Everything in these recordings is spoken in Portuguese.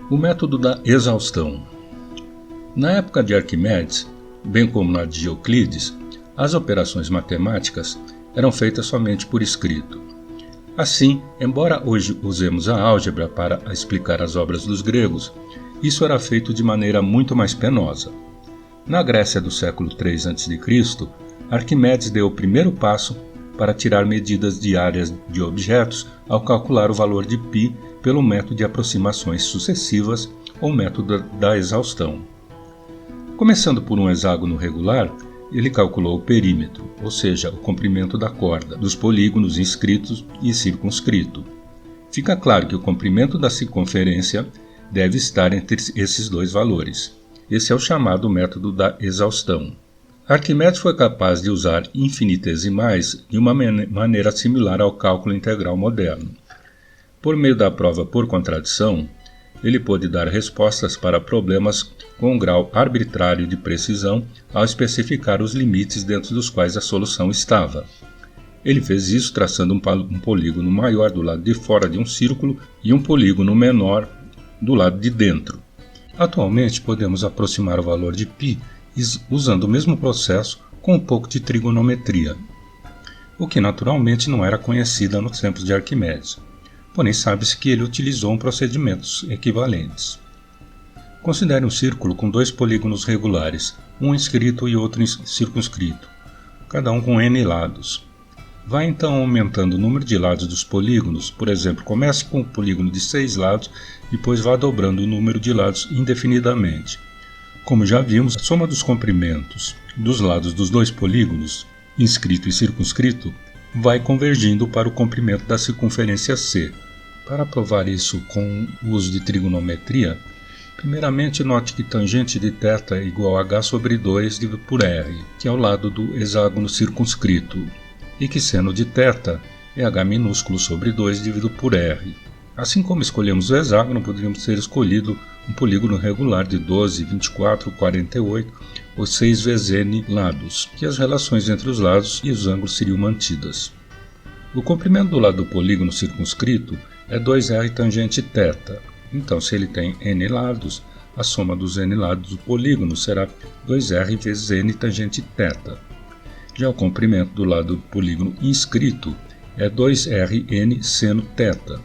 O método da exaustão. Na época de Arquimedes, bem como na de Euclides, as operações matemáticas eram feitas somente por escrito. Assim, embora hoje usemos a álgebra para explicar as obras dos gregos, isso era feito de maneira muito mais penosa. Na Grécia do século III a.C., Arquimedes deu o primeiro passo para tirar medidas diárias de objetos ao calcular o valor de π pelo método de aproximações sucessivas ou método da exaustão. Começando por um hexágono regular, ele calculou o perímetro, ou seja, o comprimento da corda, dos polígonos inscritos e circunscrito. Fica claro que o comprimento da circunferência deve estar entre esses dois valores. Esse é o chamado método da exaustão. Arquimedes foi capaz de usar infinitesimais de uma maneira similar ao cálculo integral moderno. Por meio da prova por contradição, ele pôde dar respostas para problemas com um grau arbitrário de precisão ao especificar os limites dentro dos quais a solução estava. Ele fez isso traçando um polígono maior do lado de fora de um círculo e um polígono menor do lado de dentro. Atualmente podemos aproximar o valor de π usando o mesmo processo com um pouco de trigonometria, o que naturalmente não era conhecida nos tempos de Arquimedes. Porém, sabe-se que ele utilizou procedimentos equivalentes. Considere um círculo com dois polígonos regulares, um inscrito e outro circunscrito, cada um com n lados. Vai então aumentando o número de lados dos polígonos, por exemplo, comece com um polígono de 6 lados, depois vá dobrando o número de lados indefinidamente. Como já vimos, a soma dos comprimentos dos lados dos dois polígonos, inscrito e circunscrito, vai convergindo para o comprimento da circunferência C. Para provar isso com o uso de trigonometria, primeiramente note que tangente de θ é igual a h sobre 2 dividido por r, que é o lado do hexágono circunscrito, e que seno de θ é h minúsculo sobre 2 dividido por r. Assim como escolhemos o hexágono, poderíamos ter escolhido um polígono regular de 12, 24, 48 ou 6 vezes n lados, que as relações entre os lados e os ângulos seriam mantidas. O comprimento do lado do polígono circunscrito é 2r tangente θ. Então, se ele tem n lados, a soma dos n lados do polígono será 2r vezes n tangente θ. Já o comprimento do lado do polígono inscrito é 2rn seno θ.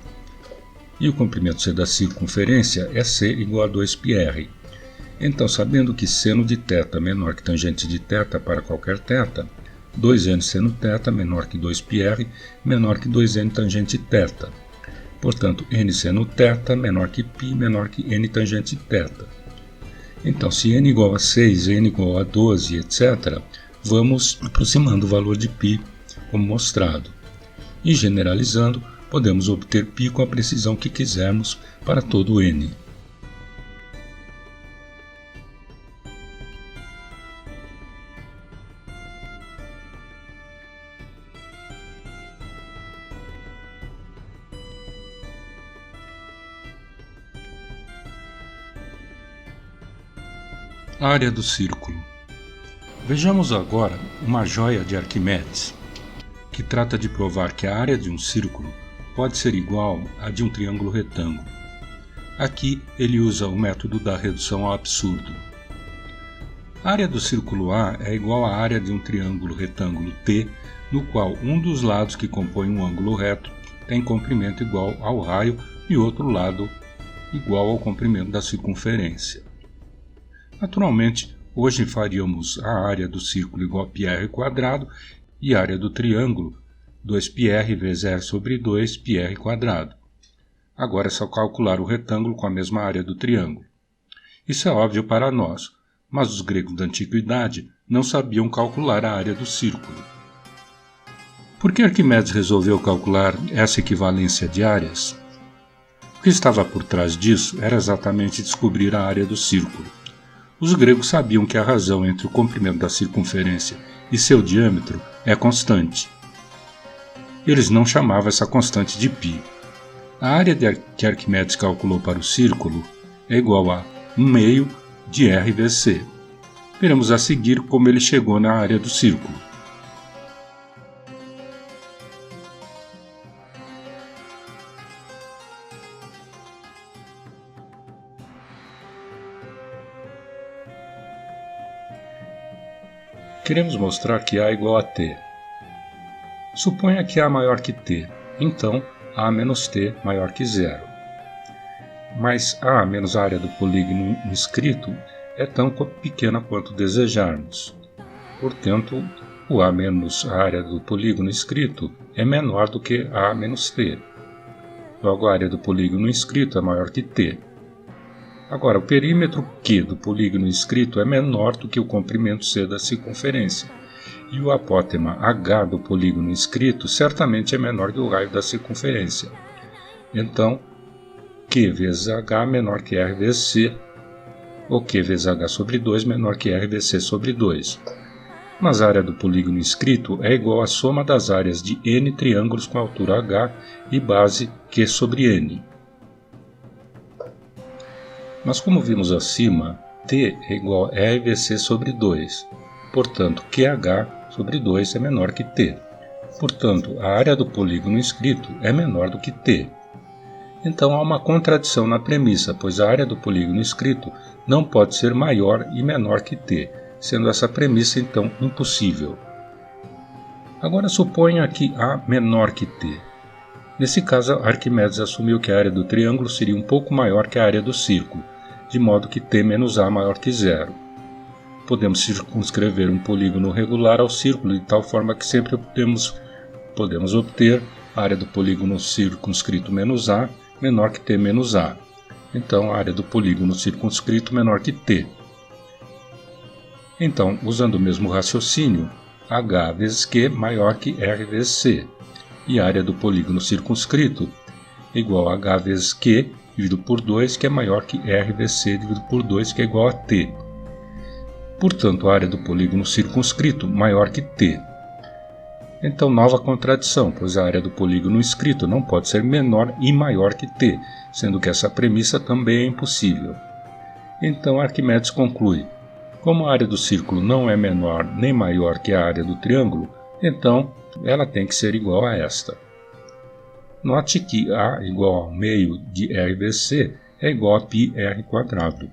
E o comprimento C da circunferência é C igual a 2πr. Então, sabendo que seno de θ menor que tangente de θ para qualquer θ, 2n seno θ menor que 2πr menor que 2n tangente θ. Portanto, n seno θ menor que π menor que n tangente θ. Então, se n igual a 6, n igual a 12, etc., vamos aproximando o valor de π como mostrado. E generalizando, podemos obter π com a precisão que quisermos para todo n. Área do círculo. Vejamos agora uma joia de Arquimedes, que trata de provar que a área de um círculo pode ser igual à de um triângulo retângulo. Aqui ele usa o método da redução ao absurdo. A área do círculo A é igual à área de um triângulo retângulo T, no qual um dos lados que compõe um ângulo reto tem comprimento igual ao raio e outro lado igual ao comprimento da circunferência. Naturalmente, hoje faríamos a área do círculo igual a πr² e a área do triângulo 2πr vezes r sobre 2πr². Agora é só calcular o retângulo com a mesma área do triângulo. Isso é óbvio para nós, mas os gregos da antiguidade não sabiam calcular a área do círculo. Por que Arquimedes resolveu calcular essa equivalência de áreas? O que estava por trás disso era exatamente descobrir a área do círculo. Os gregos sabiam que a razão entre o comprimento da circunferência e seu diâmetro é constante. Eles não chamavam essa constante de π. A área que Arquimedes calculou para o círculo é igual a 1/2 de r vezes c. Veremos a seguir como ele chegou na área do círculo. Queremos mostrar que A é igual a T. Suponha que A maior que T, então A menos T maior que zero. Mas A menos a área do polígono inscrito é tão pequena quanto desejarmos. Portanto, o A menos a área do polígono inscrito é menor do que A menos T. Logo, a área do polígono inscrito é maior que T. Agora, o perímetro Q do polígono inscrito é menor do que o comprimento C da circunferência, e o apótema H do polígono inscrito certamente é menor que o raio da circunferência. Então, Q vezes H menor que R vezes C, ou Q vezes H sobre 2 menor que R vezes C sobre 2. Mas a área do polígono inscrito é igual à soma das áreas de N triângulos com altura H e base Q sobre N. Mas como vimos acima, T é igual a R vezes C sobre 2. Portanto, QH sobre 2 é menor que T. Portanto, a área do polígono inscrito é menor do que T. Então há uma contradição na premissa, pois a área do polígono inscrito não pode ser maior e menor que T, sendo essa premissa então impossível. Agora suponha que A menor que T. Nesse caso, Arquimedes assumiu que a área do triângulo seria um pouco maior que a área do círculo, de modo que T menos A maior que zero. Podemos circunscrever um polígono regular ao círculo de tal forma que sempre podemos obter a área do polígono circunscrito menos A menor que T menos A. Então, a área do polígono circunscrito menor que T. Então, usando o mesmo raciocínio, H vezes Q maior que R vezes C, e a área do polígono circunscrito é igual a H vezes Q dividido por 2, que é maior que R vezes C dividido por 2, que é igual a T. Portanto, a área do polígono circunscrito maior que T. Então, nova contradição, pois a área do polígono inscrito não pode ser menor e maior que T, sendo que essa premissa também é impossível. Então, Arquimedes conclui: como a área do círculo não é menor nem maior que a área do triângulo, então ela tem que ser igual a esta. Note que A igual ao meio de R vezes C é igual a πr².